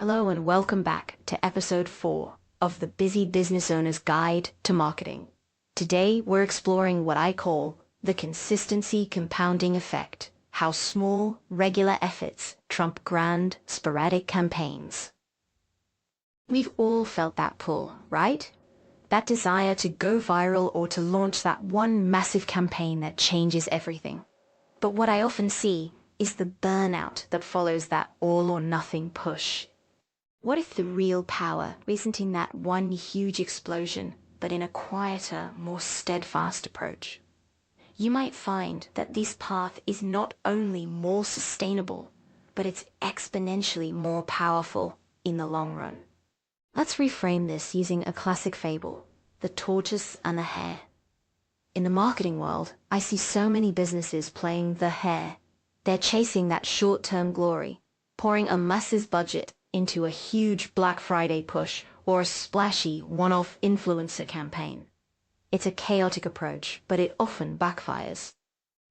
Hello and welcome back to episode 4 of the Busy Business Owner's Guide to Marketing. Today we're exploring what I call the consistency compounding effect, how small, regular efforts trump grand, sporadic campaigns. We've all felt that pull, right? That desire to go viral or to launch that one massive campaign that changes everything. But what I often see is the burnout that follows that all or nothing push. What if the real power isn't in that one huge explosion, but in a quieter, more steadfast approach? You might find that this path is not only more sustainable, but it's exponentially more powerful in the long run. Let's reframe this using a classic fable, the tortoise and the hare. In the marketing world, I see so many businesses playing the hare. They're chasing that short-term glory, pouring a massive budget into a huge Black Friday push or a splashy one-off influencer campaign. It's a chaotic approach, but it often backfires.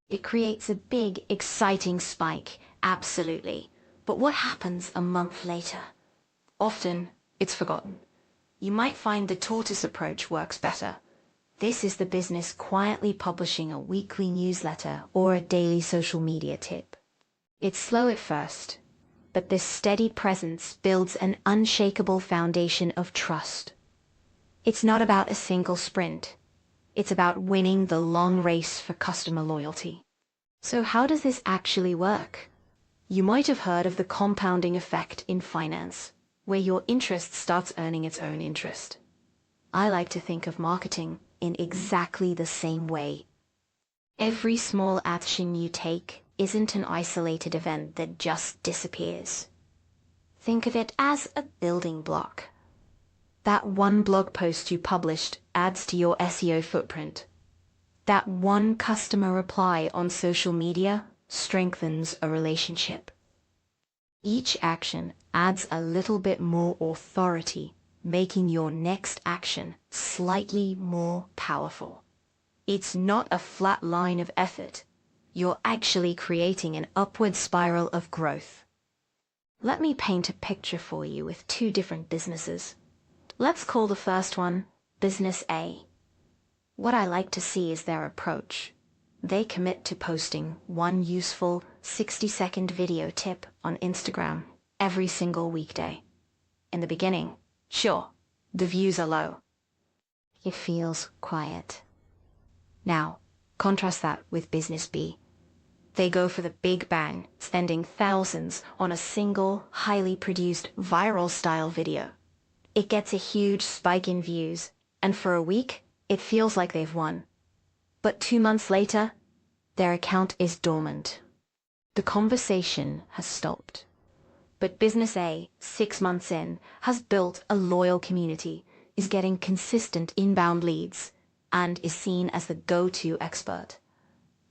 It creates a big, exciting spike, absolutely. But what happens a month later? Often, it's forgotten. You might find the tortoise approach works better. This is the business quietly publishing a weekly newsletter or a daily social media tip. It's slow at first, but this steady presence builds an unshakable foundation of trust. It's not about a single sprint. It's about winning the long race for customer loyalty. So how does this actually work? You might have heard of the compounding effect in finance, where your interest starts earning its own interest. I like to think of marketing in exactly the same way. Every small action you take isn't an isolated event that just disappears. Think of it as a building block. That one blog post you published adds to your SEO footprint. That one customer reply on social media strengthens a relationship. Each action adds a little bit more authority, making your next action slightly more powerful. It's not a flat line of effort. You're actually creating an upward spiral of growth. Let me paint a picture for you with two different businesses. Let's call the first one Business A. What I like to see is their approach. They commit to posting one useful 60-second video tip on Instagram every single weekday. In the beginning, sure, the views are low. It feels quiet. Now, contrast that with Business B. They go for the big bang, spending thousands on a single, highly produced, viral-style video. It gets a huge spike in views, and for a week, it feels like they've won. But 2 months later, their account is dormant. The conversation has stopped. But Business A, 6 months in, has built a loyal community, is getting consistent inbound leads, and is seen as the go-to expert.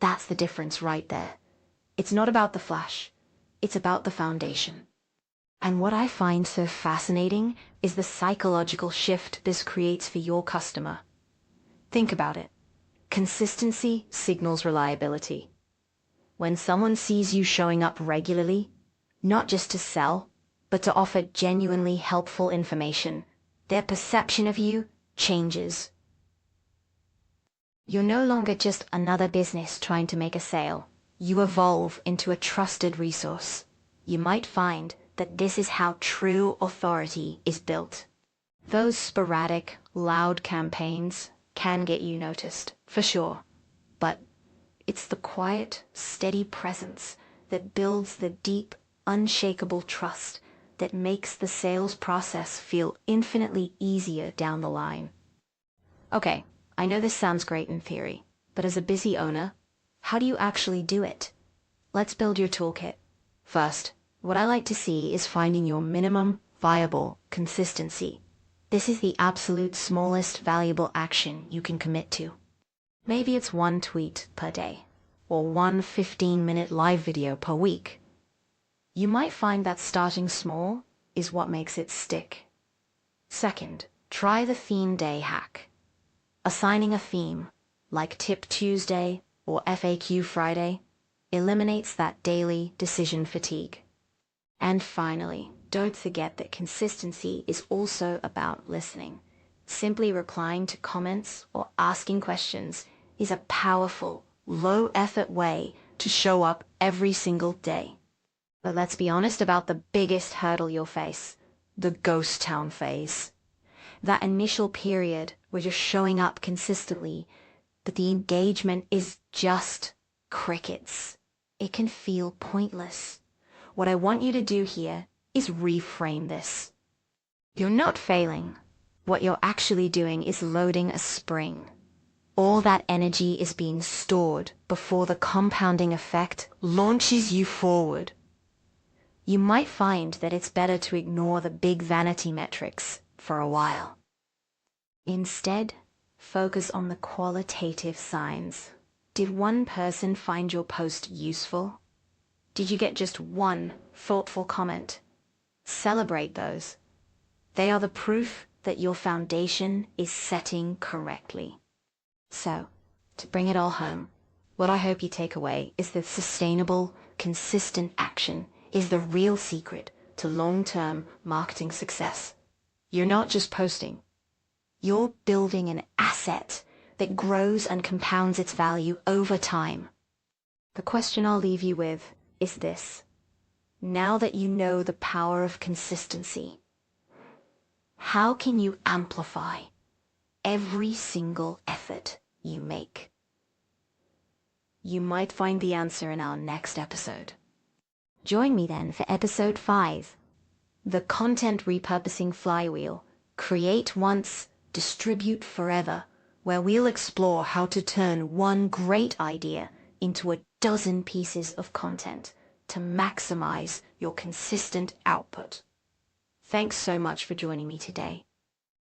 That's the difference right there. It's not about the flash. It's about the foundation. And what I find so fascinating is the psychological shift this creates for your customer. Think about it. Consistency signals reliability. When someone sees you showing up regularly, not just to sell, but to offer genuinely helpful information, their perception of you changes. You're no longer just another business trying to make a sale. You evolve into a trusted resource. You might find that this is how true authority is built. Those sporadic, loud campaigns can get you noticed, for sure. But it's the quiet, steady presence that builds the deep, unshakable trust that makes the sales process feel infinitely easier down the line. Okay, I know this sounds great in theory, but as a busy owner, how do you actually do it? Let's build your toolkit. First, what I like to see is finding your minimum viable consistency. This is the absolute smallest valuable action you can commit to. Maybe it's one tweet per day, or one 15-minute live video per week. You might find that starting small is what makes it stick. Second, try the theme day hack. Assigning a theme, like Tip Tuesday or FAQ Friday, eliminates that daily decision fatigue. And finally, Don't forget that consistency is also about listening. Simply replying to comments or asking questions is a powerful, low-effort way to show up every single day. But let's be honest about the biggest hurdle you'll face, the ghost town phase. That initial period where you're showing up consistently, but the engagement is just crickets. It can feel pointless. What I want you to do here is reframe this. You're not failing. What you're actually doing is loading a spring. All that energy is being stored before the compounding effect launches you forward. You might find that it's better to ignore the big vanity metrics for a while. Instead, focus on the qualitative signs. Did one person find your post useful? Did you get just one thoughtful comment? Celebrate those. They are the proof that your foundation is setting correctly. So, to bring it all home, what I hope you take away is that sustainable, consistent action is the real secret to long-term marketing success. You're not just posting. You're building an asset that grows and compounds its value over time. The question I'll leave you with is this. Now that you know the power of consistency, how can you amplify every single effort you make? You might find the answer in our next episode. Join me then for episode 5, the content repurposing flywheel, create once, distribute forever, where we'll explore how to turn one great idea into a dozen pieces of content to maximize your consistent output. Thanks so much for joining me today.